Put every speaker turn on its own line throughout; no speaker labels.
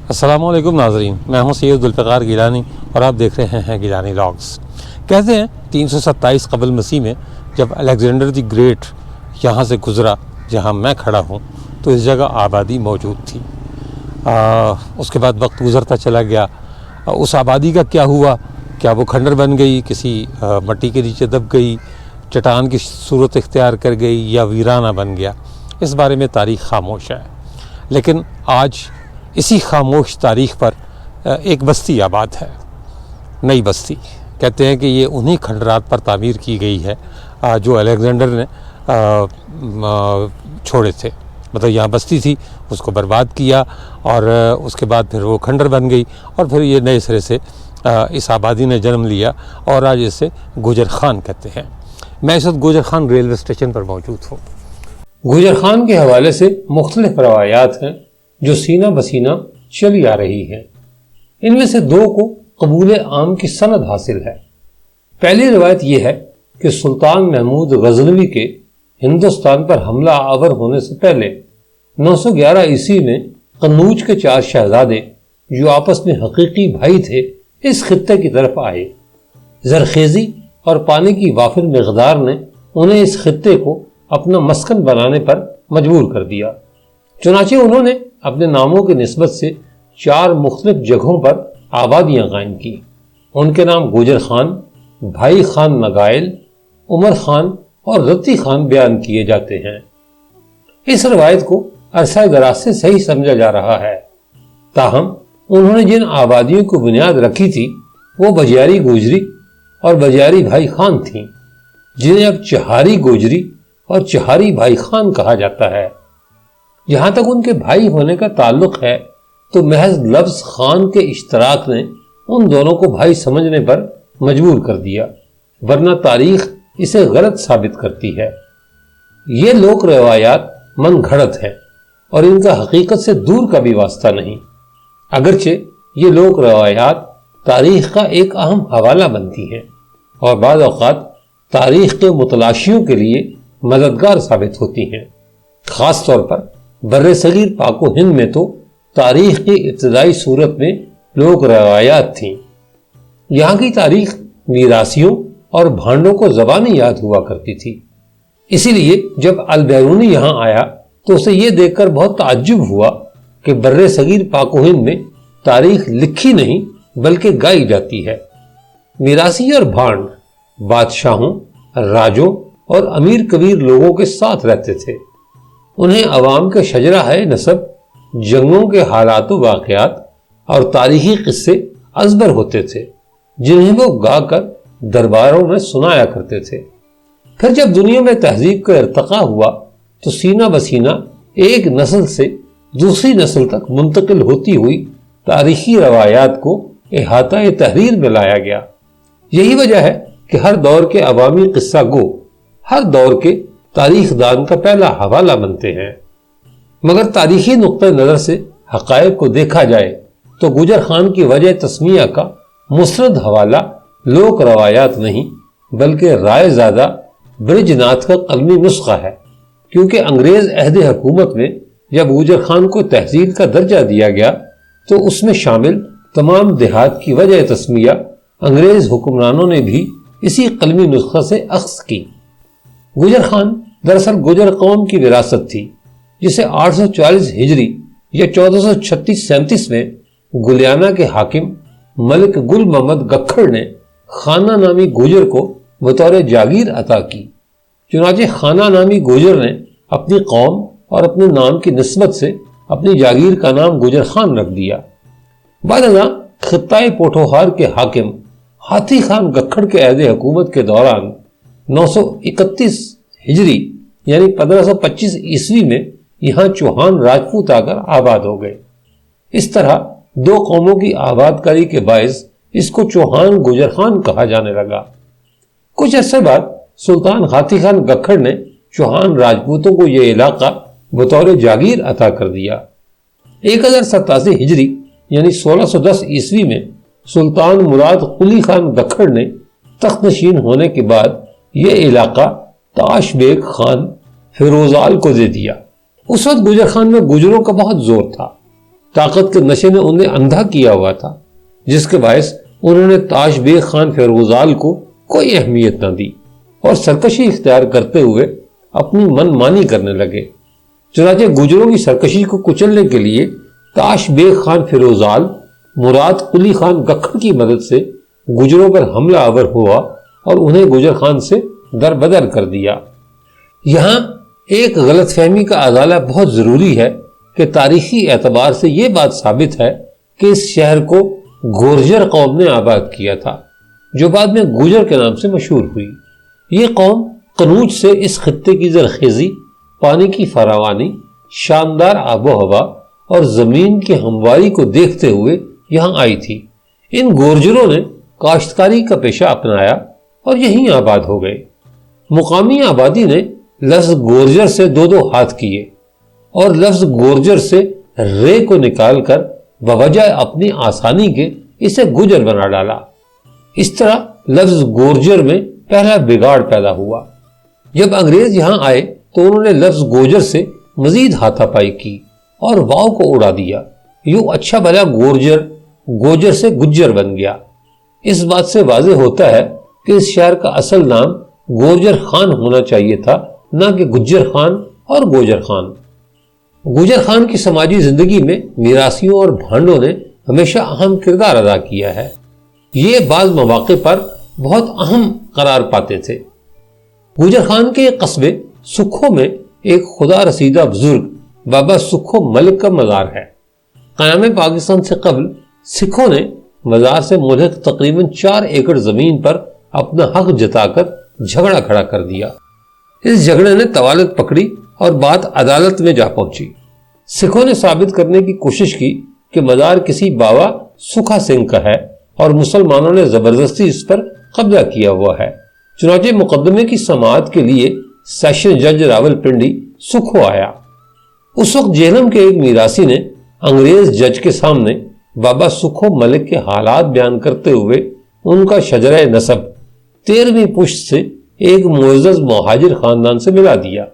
السلام علیکم ناظرین، میں ہوں سید ذوالفقار گیلانی اور آپ دیکھ رہے ہیں گیلانی لاگز۔ کہتے ہیں 327 قبل مسیح میں جب الیگزینڈر دی گریٹ یہاں سے گزرا جہاں میں کھڑا ہوں تو اس جگہ آبادی موجود تھی۔ اس کے بعد وقت گزرتا چلا گیا، اس آبادی کا کیا ہوا؟ کیا وہ کھنڈر بن گئی، کسی مٹی کے نیچے دب گئی، چٹان کی صورت اختیار کر گئی، یا ویرانہ بن گیا؟ اس بارے میں تاریخ خاموش ہے۔ لیکن آج اسی خاموش تاریخ پر ایک بستی آباد ہے، نئی بستی۔ کہتے ہیں کہ یہ انہی کھنڈرات پر تعمیر کی گئی ہے جو الیگزینڈر نے چھوڑے تھے۔ مطلب یہاں بستی تھی، اس کو برباد کیا اور اس کے بعد پھر وہ کھنڈر بن گئی، اور پھر یہ نئے سرے سے اس آبادی نے جنم لیا اور آج اسے گوجر خان کہتے ہیں۔ میں اس وقت گوجر خان ریلوے اسٹیشن پر موجود ہوں۔ گوجر خان کے حوالے سے مختلف روایات ہیں جو سینہ بسینہ چلی آ رہی ہیں۔ ان میں سے دو کو قبول عام کی سند حاصل ہے۔ پہلی روایت یہ ہے کہ سلطان محمود غزنوی کے ہندوستان پر حملہ آور ہونے سے پہلے 911 عیسوی میں قنوج کے 4 شہزادے جو آپس میں حقیقی بھائی تھے اس خطے کی طرف آئے۔ زرخیزی اور پانی کی وافر مقدار نے انہیں اس خطے کو اپنا مسکن بنانے پر مجبور کر دیا۔ چنانچہ انہوں نے اپنے ناموں کی نسبت سے 4 مختلف جگہوں پر آبادیاں قائم کی۔ ان کے نام گوجر خان، بھائی خان نگائل، عمر خان اور رتی خان بیان کیے جاتے ہیں۔ اس روایت کو عرصہ دراز سے صحیح سمجھا جا رہا ہے، تاہم انہوں نے جن آبادیوں کو بنیاد رکھی تھی وہ بجیاری گوجری اور بجیاری بھائی خان تھیں، جنہیں اب چہاری گوجری اور چہاری بھائی خان کہا جاتا ہے۔ جہاں تک ان کے بھائی ہونے کا تعلق ہے تو محض لفظ خان کے اشتراک نے ان دونوں کو بھائی سمجھنے پر مجبور کر دیا، ورنہ تاریخ اسے غلط ثابت کرتی ہے۔ یہ لوک روایات من گھڑت ہیں اور ان کا حقیقت سے دور کا بھی واسطہ نہیں، اگرچہ یہ لوک روایات تاریخ کا ایک اہم حوالہ بنتی ہیں اور بعض اوقات تاریخ کے متلاشیوں کے لیے مددگار ثابت ہوتی ہیں۔ خاص طور پر بر صغیر پاک و ہند میں تو تاریخ کی ابتدائی صورت میں لوک روایات تھیں۔ یہاں کی تاریخ میراثیوں اور بھانڈوں کو زبانی یاد ہوا کرتی تھی، اسی لیے جب البیرونی یہاں آیا تو اسے یہ دیکھ کر بہت تعجب ہوا کہ بر صغیر پاک و ہند میں تاریخ لکھی نہیں بلکہ گائی جاتی ہے۔ میراثی اور بھانڈ بادشاہوں، راجوں اور امیر کبیر لوگوں کے ساتھ رہتے تھے۔ انہیں عوام کے شجرہ ہے نسب، جنگوں کے حالات و واقعات اور تاریخی قصے ازبر ہوتے تھے، جنہیں وہ گا کر درباروں میں سنایا کرتے تھے۔ پھر جب دنیا میں تہذیب کا ارتقا ہوا تو سینہ بسینہ ایک نسل سے دوسری نسل تک منتقل ہوتی ہوئی تاریخی روایات کو احاطہ تحریر میں لایا گیا۔ یہی وجہ ہے کہ ہر دور کے عوامی قصہ گو ہر دور کے تاریخ دان کا پہلا حوالہ بنتے ہیں۔ مگر تاریخی نقطہ نظر سے حقائق کو دیکھا جائے تو گوجر خان کی وجہ تسمیہ کا مستند حوالہ لوک روایات نہیں بلکہ رائے زادہ برج ناتھ کا قلمی نسخہ ہے، کیونکہ انگریز عہد حکومت میں جب گوجر خان کو تحصیل کا درجہ دیا گیا تو اس میں شامل تمام دیہات کی وجہ تسمیہ انگریز حکمرانوں نے بھی اسی قلمی نسخہ سے اخذ کی۔ گوجر خان دراصل گوجر قوم کی وراثت تھی، جسے 840 ہجری یا 1436-37 میں گلیانہ کے حاکم ملک گل محمد گکھڑ نے خانہ نامی گوجر کو بطور جاگیر عطا کی۔ چنانچہ خانہ نامی گوجر نے اپنی قوم اور اپنے نام کی نسبت سے اپنی جاگیر کا نام گوجر خان رکھ دیا۔ بعد ازاں خطۂ پوٹھوہار کے حاکم ہاتھی خان گکھڑ کے عہد حکومت کے دوران 931 ہجری یعنی 1525 عیسوی میں یہاں چوہان راجپوت آ کر آباد ہو گئے۔ اس طرح دو قوموں کی آباد کاری کے باعث اس کو چوہان گوجر خان کہا جانے لگا۔ کچھ عرصے بعد سلطان ہاتھی خان گکھڑ نے چوہان راجپوتوں کو یہ علاقہ بطور جاگیر عطا کر دیا۔ 1087 ہجری یعنی 1610 عیسوی میں سلطان مراد قلی خان گکھڑ نے تخت نشین ہونے کے بعد یہ علاقہ تاش بیگ خان فیروزال کو دے دیا۔ اس وقت گوجر خان میں گوجروں کا بہت زور تھا، طاقت کے نشے نے انہیں اندھا کیا ہوا تھا، جس کے باعث انہوں نے تاش بیگ خان فیروزال کو کوئی اہمیت نہ دی اور سرکشی اختیار کرتے ہوئے اپنی من مانی کرنے لگے۔ چنانچہ گجروں کی سرکشی کو کچلنے کے لیے تاش بیگ خان فیروزال مراد قلی خان گکھڑ کی مدد سے گجروں پر حملہ آور ہوا اور انہیں گجر خان سے دربدر کر دیا۔ یہاں ایک غلط فہمی کا ازالہ بہت ضروری ہے کہ تاریخی اعتبار سے یہ بات ثابت ہے کہ اس شہر کو گورجر قوم نے آباد کیا تھا، جو بعد میں گوجر کے نام سے مشہور ہوئی۔ یہ قوم قنوج سے اس خطے کی زرخیزی، پانی کی فراوانی، شاندار آب و ہوا اور زمین کی ہمواری کو دیکھتے ہوئے یہاں آئی تھی۔ ان گورجروں نے کاشتکاری کا پیشہ اپنایا اور یہیں آباد ہو گئے۔ مقامی آبادی نے لفظ گورجر سے دو ہاتھ کیے اور لفظ گورجر سے رے کو نکال کر بوجہ اپنی آسانی کے اسے گجر بنا ڈالا۔ اس طرح لفظ گورجر میں پہلا بگاڑ پیدا ہوا۔ جب انگریز یہاں آئے تو انہوں نے لفظ گوجر سے مزید ہاتھا پائی کی اور واؤ کو اڑا دیا، یوں اچھا بھلا گورجر گوجر سے گجر بن گیا۔ اس بات سے واضح ہوتا ہے کہ اس شہر کا اصل نام گورجر خان ہونا چاہیے تھا، نہ کہ گجر خان اور گوجر خان۔ گوجر خان کی سماجی زندگی میں میراثیوں اور بھانڈوں نے ہمیشہ اہم کردار ادا کیا ہے۔ یہ بعض مواقع پر بہت اہم قرار پاتے تھے۔ گوجر خان کے قصبے سکھو میں ایک خدا رسیدہ بزرگ بابا سکھو ملک کا مزار ہے۔ قیام پاکستان سے قبل سکھوں نے مزار سے ملحق تقریباً 4 ایکڑ زمین پر اپنا حق جتا کر جھگڑا کھڑا کر دیا۔ اس جھگڑے نے طوالت پکڑی اور بات عدالت میں جا پہنچی۔ سکھوں نے ثابت کرنے کی کوشش کی کہ مزار کسی بابا سکھا سنگھ کا ہے اور مسلمانوں نے زبردستی اس پر قبضہ کیا ہوا ہے۔ چنانچہ مقدمے کی سماعت کے لیے سیشن جج راول پنڈی سکھو آیا۔ اس وقت جہلم کے ایک میراثی نے انگریز جج کے سامنے بابا سکھو ملک کے حالات بیان کرتے ہوئے ان کا شجرہ نسب 13ویں پشت سے ایک معزز مہاجر خاندان سے ملا دیا۔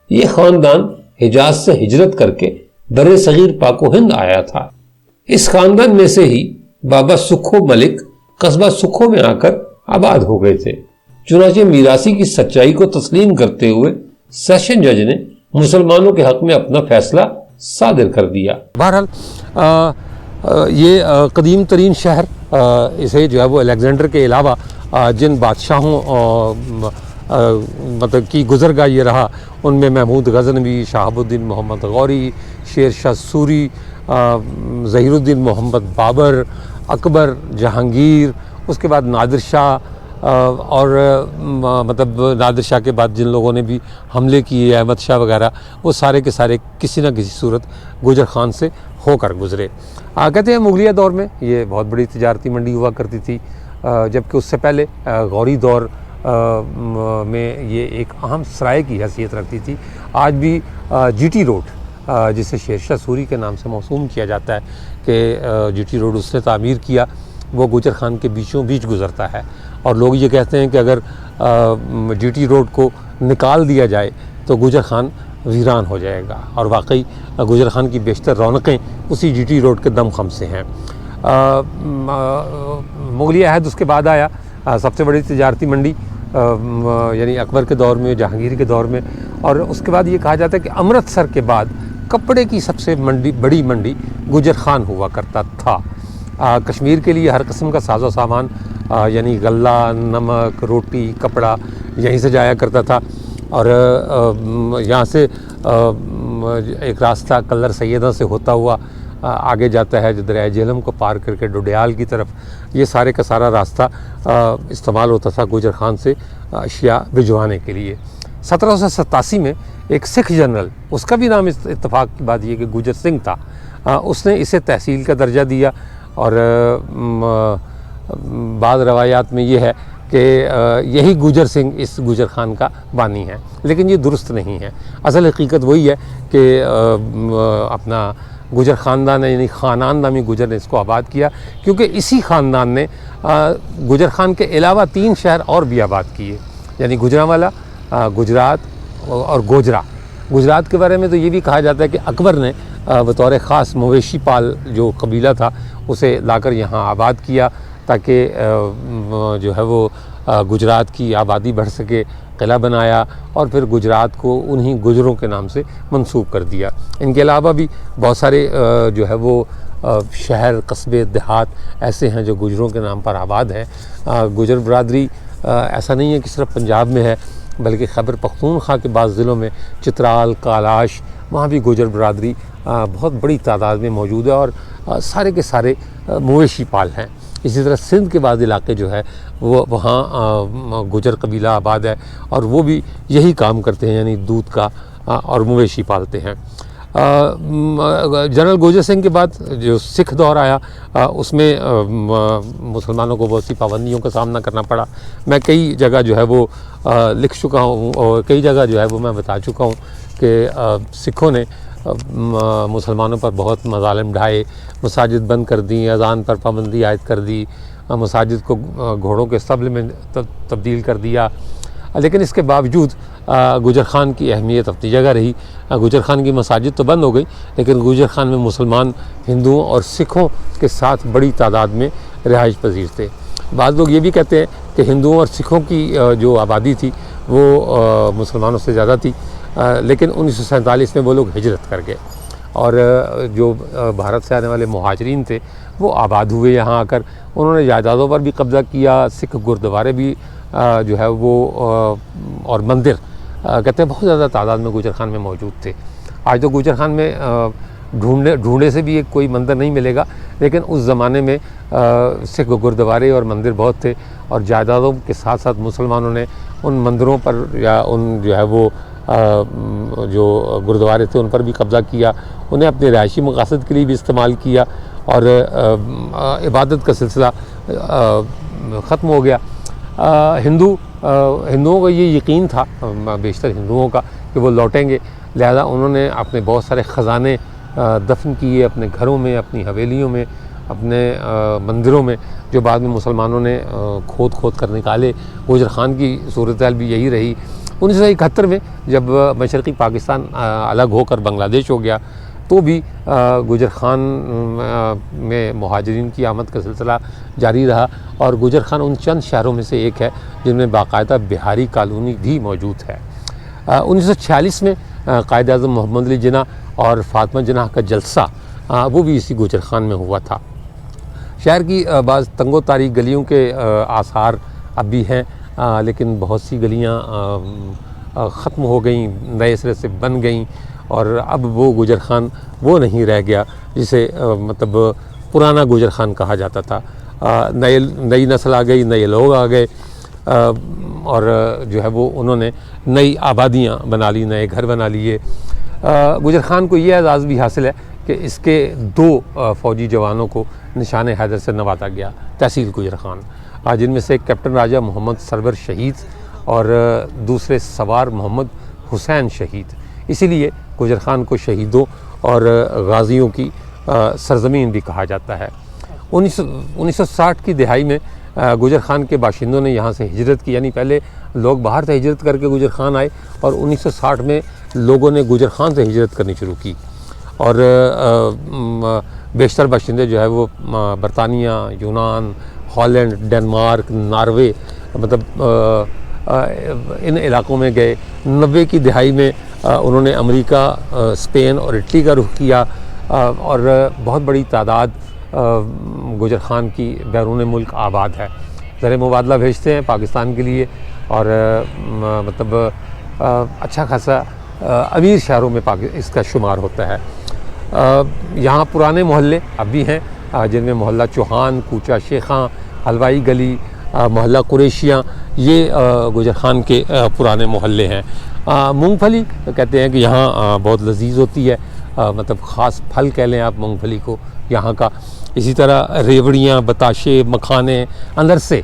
یہ خاندان حجاز سے ہجرت کر کے بر صغیر پاک و ہند آیا تھا۔ اس خاندان میں سے ہی بابا سکھو ملک قصبہ سکھو میں آ کر آباد ہو گئے تھے۔ چنانچہ میراثی کی سچائی کو تسلیم کرتے ہوئے سیشن جج نے مسلمانوں کے حق میں اپنا فیصلہ صادر کر دیا۔ بہرحال یہ قدیم ترین شہر، اسے جو ہے وہ الیگزینڈر کے علاوہ جن بادشاہوں مطلب کی گزرگاہ یہ رہا، ان میں محمود غزنوی، شہاب الدین محمد غوری، شیر شاہ سوری، ظہیر الدین محمد بابر، اکبر، جہانگیر، اس کے بعد نادر شاہ، اور مطلب نادر شاہ کے بعد جن لوگوں نے بھی حملے کیے، احمد شاہ وغیرہ، وہ سارے کے سارے کسی نہ کسی صورت گوجر خان سے ہو کر گزرے۔ کہتے ہیں مغلیہ دور میں یہ بہت بڑی تجارتی منڈی ہوا کرتی تھی، جبکہ اس سے پہلے غوری دور میں یہ ایک اہم سرائے کی حیثیت رکھتی تھی۔ آج بھی جی ٹی روڈ، جسے شیر شاہ سوری کے نام سے موسوم کیا جاتا ہے کہ جی ٹی روڈ اس نے تعمیر کیا، وہ گوجر خان کے بیچوں بیچ گزرتا ہے، اور لوگ یہ کہتے ہیں کہ اگر جی ٹی روڈ کو نکال دیا جائے تو گوجر خان ویران ہو جائے گا، اور واقعی گوجر خان کی بیشتر رونقیں اسی جی ٹی روڈ کے دم خم سے ہیں۔ مغلیہ عہد اس کے بعد آیا، سب سے بڑی تجارتی منڈی یعنی اکبر کے دور میں، جہانگیر کے دور میں، اور اس کے بعد یہ کہا جاتا ہے کہ امرتسر کے بعد کپڑے کی سب سے بڑی منڈی گوجر خان ہوا کرتا تھا۔ کشمیر کے لیے ہر قسم کا ساز و سامان یعنی غلہ، نمک، روٹی، کپڑا یہیں سے جایا کرتا تھا، اور یہاں سے ایک راستہ کلر سیدہ سے ہوتا ہوا آگے جاتا ہے جو دریائے جہلم کو پار کر کے ڈوڈیال کی طرف۔ یہ سارے کا سارا راستہ استعمال ہوتا تھا گوجر خان سے اشیاء بھجوانے کے لیے۔ 1787 میں ایک سکھ جنرل، اس کا بھی نام اتفاق کی بات یہ کہ گوجر سنگھ تھا، اس نے اسے تحصیل کا درجہ دیا، اور بعض روایات میں یہ ہے کہ یہی گوجر سنگھ اس گوجر خان کا بانی ہے، لیکن یہ درست نہیں ہے۔ اصل حقیقت وہی ہے کہ اپنا گوجر خاندان یعنی خانان نامی گوجر نے اس کو آباد کیا، کیونکہ اسی خاندان نے گوجر خان کے علاوہ 3 شہر اور بھی آباد کیے، یعنی گجرانوالہ، گجرات اور گوجرا۔ گجرات کے بارے میں تو یہ بھی کہا جاتا ہے کہ اکبر نے بطور خاص مویشی پال جو قبیلہ تھا اسے لا کر یہاں آباد کیا تاکہ جو ہے وہ گجرات کی آبادی بڑھ سکے، قلعہ بنایا اور پھر گجرات کو انہی گجروں کے نام سے منسوب کر دیا۔ ان کے علاوہ بھی بہت سارے جو ہے وہ شہر، قصبے، دیہات ایسے ہیں جو گجروں کے نام پر آباد ہیں۔ گجر برادری ایسا نہیں ہے کہ صرف پنجاب میں ہے، بلکہ خیبر پختونخوا کے بعض ضلعوں میں چترال، کالاش، وہاں بھی گجر برادری بہت بڑی تعداد میں موجود ہے اور سارے کے سارے مویشی پال ہیں۔ اسی طرح سندھ کے بعض علاقے جو ہے وہ وہاں گجر قبیلہ آباد ہے اور وہ بھی یہی کام کرتے ہیں، یعنی دودھ کا اور مویشی پالتے ہیں۔ جنرل گوجر سنگھ کے بعد جو سکھ دور آیا اس میں مسلمانوں کو بہت سی پابندیوں کا سامنا کرنا پڑا۔ میں کئی جگہ جو ہے وہ لکھ چکا ہوں اور کئی جگہ جو ہے وہ میں بتا چکا ہوں کہ سکھوں نے مسلمانوں پر بہت مظالم ڈھائے، مساجد بند کر دیں، اذان پر پابندی عائد کر دی، مساجد کو گھوڑوں کے اسطبل میں تبدیل کر دیا، لیکن اس کے باوجود گجر خان کی اہمیت اپنی جگہ رہی۔ گجر خان کی مساجد تو بند ہو گئی، لیکن گجر خان میں مسلمان ہندوؤں اور سکھوں کے ساتھ بڑی تعداد میں رہائش پذیر تھے۔ بعض لوگ یہ بھی کہتے ہیں کہ ہندوؤں اور سکھوں کی جو آبادی تھی وہ مسلمانوں سے زیادہ تھی، لیکن 1947 میں وہ لوگ ہجرت کر گئے اور جو بھارت سے آنے والے مہاجرین تھے وہ آباد ہوئے یہاں آ کر۔ انہوں نے جائیدادوں پر بھی قبضہ کیا، سکھ گردوارے بھی جو ہے وہ اور مندر کہتے ہیں بہت زیادہ تعداد میں گجر خان میں موجود تھے۔ آج تو گجر خان میں ڈھونڈے سے بھی ایک کوئی مندر نہیں ملے گا، لیکن اس زمانے میں سکھ گردوارے اور مندر بہت تھے اور جائیدادوں کے ساتھ ساتھ مسلمانوں نے ان مندروں پر یا ان جو ہے وہ جو گردوارے تھے ان پر بھی قبضہ کیا، انہیں اپنے رہائشی مقاصد کے لیے بھی استعمال کیا اور عبادت کا سلسلہ ختم ہو گیا۔ ہندوؤں کا یہ یقین تھا، بیشتر ہندوؤں کا، کہ وہ لوٹیں گے، لہذا انہوں نے اپنے بہت سارے خزانے دفن کیے اپنے گھروں میں، اپنی حویلیوں میں، اپنے مندروں میں، جو بعد میں مسلمانوں نے کھود کر نکالے۔ گجر خان کی صورتحال بھی یہی رہی۔ 1971 میں جب مشرقی پاکستان الگ ہو کر بنگلہ دیش ہو گیا تو بھی گجر خان میں مہاجرین کی آمد کا سلسلہ جاری رہا اور گجر خان ان چند شہروں میں سے ایک ہے جن میں باقاعدہ بہاری کالونی بھی موجود ہے۔ 1946 میں قائد اعظم محمد علی جناح اور فاطمہ جناح کا جلسہ وہ بھی اسی گجر خان میں ہوا تھا۔ شہر کی بعض تنگ و تاریک گلیوں کے آثار اب بھی ہیں، لیکن بہت سی گلیاں ختم ہو گئیں، نئے سرے سے بن گئیں اور اب وہ گجر خان وہ نہیں رہ گیا جسے مطلب پرانا گجر خان کہا جاتا تھا۔ نئی نسل آ گئی، نئے لوگ آ گئے اور جو ہے وہ انہوں نے نئی آبادیاں بنا لی، نئے گھر بنا لیے۔ گجر خان کو یہ اعزاز بھی حاصل ہے کہ اس کے 2 فوجی جوانوں کو نشان حیدر سے نوازا گیا، تحصیل گجر خان، جن میں سے ایک کیپٹن راجہ محمد سرور شہید اور دوسرے سوار محمد حسین شہید۔ اسی لیے گجر خان کو شہیدوں اور غازیوں کی سرزمین بھی کہا جاتا ہے۔ 1960 کی دہائی میں گجر خان کے باشندوں نے یہاں سے ہجرت کی، یعنی پہلے لوگ باہر سے ہجرت کر کے گجر خان آئے اور 1960 میں لوگوں نے گجر خان سے ہجرت کرنی شروع کی اور بیشتر باشندے جو ہے وہ برطانیہ، یونان، ہالینڈ، ڈنمارک، ناروے، مطلب ان علاقوں میں گئے۔ 90 کی دہائی میں انہوں نے امریکہ، اسپین اور اٹلی کا رخ کیا اور بہت بڑی تعداد گجر خان کی بیرون ملک آباد ہے۔ زر مبادلہ بھیجتے ہیں پاکستان کے لیے اور مطلب اچھا خاصا امیر شہروں میں اس کا شمار ہوتا ہے۔ یہاں پرانے محلے اب بھی ہیں جن میں محلہ چوہان، کوچہ شیخاں، حلوائی گلی، محلہ قریشیاں، یہ گجر خان کے پرانے محلے ہیں۔ مونگ پھلی کہتے ہیں کہ یہاں بہت لذیذ ہوتی ہے، مطلب خاص پھل کہہ لیں آپ مونگ پھلی کو یہاں کا۔ اسی طرح ریوڑیاں، بتاشے، مکھانے، اندر سے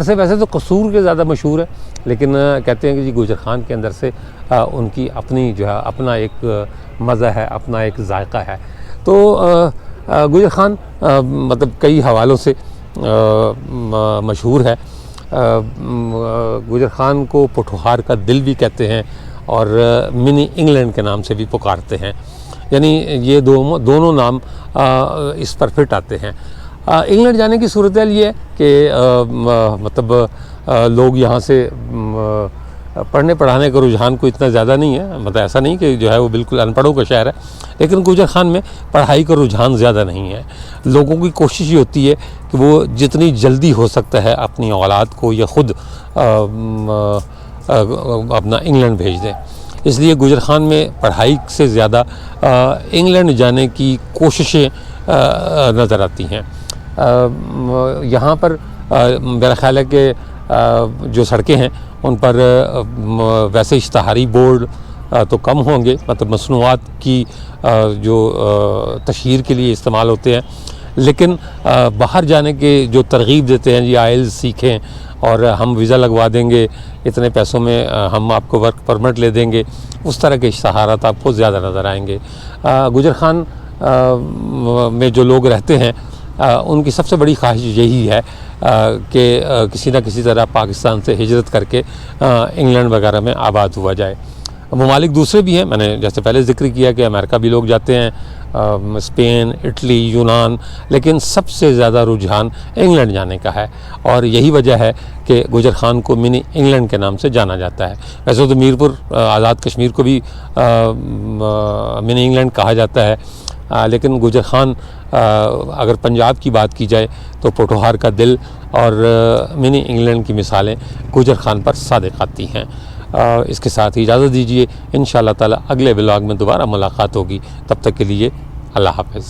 ویسے تو قصور کے زیادہ مشہور ہے، لیکن کہتے ہیں کہ جی گجر خان کے اندر سے ان کی اپنی جو ہے اپنا ایک مزہ ہے، اپنا ایک ذائقہ ہے۔ تو گجر خان مطلب کئی حوالوں سے مشہور ہے۔ گجر خان کو پٹھوہار کا دل بھی کہتے ہیں اور منی انگلینڈ کے نام سے بھی پکارتے ہیں، یعنی یہ دونوں نام اس پر فٹ آتے ہیں۔ انگلینڈ جانے کی صورتحال یہ ہے کہ مطلب لوگ یہاں سے پڑھنے پڑھانے کا رجحان کوئی اتنا زیادہ نہیں ہے، مطلب ایسا نہیں کہ جو ہے وہ بالکل ان پڑھوں کا شہر ہے، لیکن گوجر خان میں پڑھائی کا رجحان زیادہ نہیں ہے۔ لوگوں کی کوشش یہ ہوتی ہے کہ وہ جتنی جلدی ہو سکتا ہے اپنی اولاد کو یا خود اپنا انگلینڈ بھیج دیں، اس لیے گوجر خان میں پڑھائی سے زیادہ انگلینڈ جانے کی کوششیں نظر آتی ہیں۔ یہاں پر میرا خیال ہے کہ جو سڑکیں ہیں ان پر ویسے اشتہاری بورڈ تو کم ہوں گے، مطلب مصنوعات کی جو تشہیر کے لیے استعمال ہوتے ہیں، لیکن باہر جانے کے جو ترغیب دیتے ہیں، جی آئلز سیکھیں اور ہم ویزا لگوا دیں گے، اتنے پیسوں میں ہم آپ کو ورک پرمٹ لے دیں گے، اس طرح کے اشتہارات آپ کو زیادہ نظر آئیں گے۔ گوجر خان میں جو لوگ رہتے ہیں ان کی سب سے بڑی خواہش یہی ہے کہ کسی نہ کسی طرح پاکستان سے ہجرت کر کے انگلینڈ وغیرہ میں آباد ہوا جائے۔ ممالک دوسرے بھی ہیں، میں نے جیسے پہلے ذکر کیا کہ امریکہ بھی لوگ جاتے ہیں، اسپین، اٹلی، یونان، لیکن سب سے زیادہ رجحان انگلینڈ جانے کا ہے، اور یہی وجہ ہے کہ گوجر خان کو منی انگلینڈ کے نام سے جانا جاتا ہے۔ ویسے تو میرپور آزاد کشمیر کو بھی منی انگلینڈ کہا جاتا ہے، لیکن گوجر خان اگر پنجاب کی بات کی جائے تو پوٹھوہار کا دل اور منی انگلینڈ کی مثالیں گوجر خان پر صادق آتی ہیں۔ اس کے ساتھ ہی اجازت دیجیے، انشاءاللہ تعالی اگلے ولاگ میں دوبارہ ملاقات ہوگی، تب تک کے لیے اللہ حافظ۔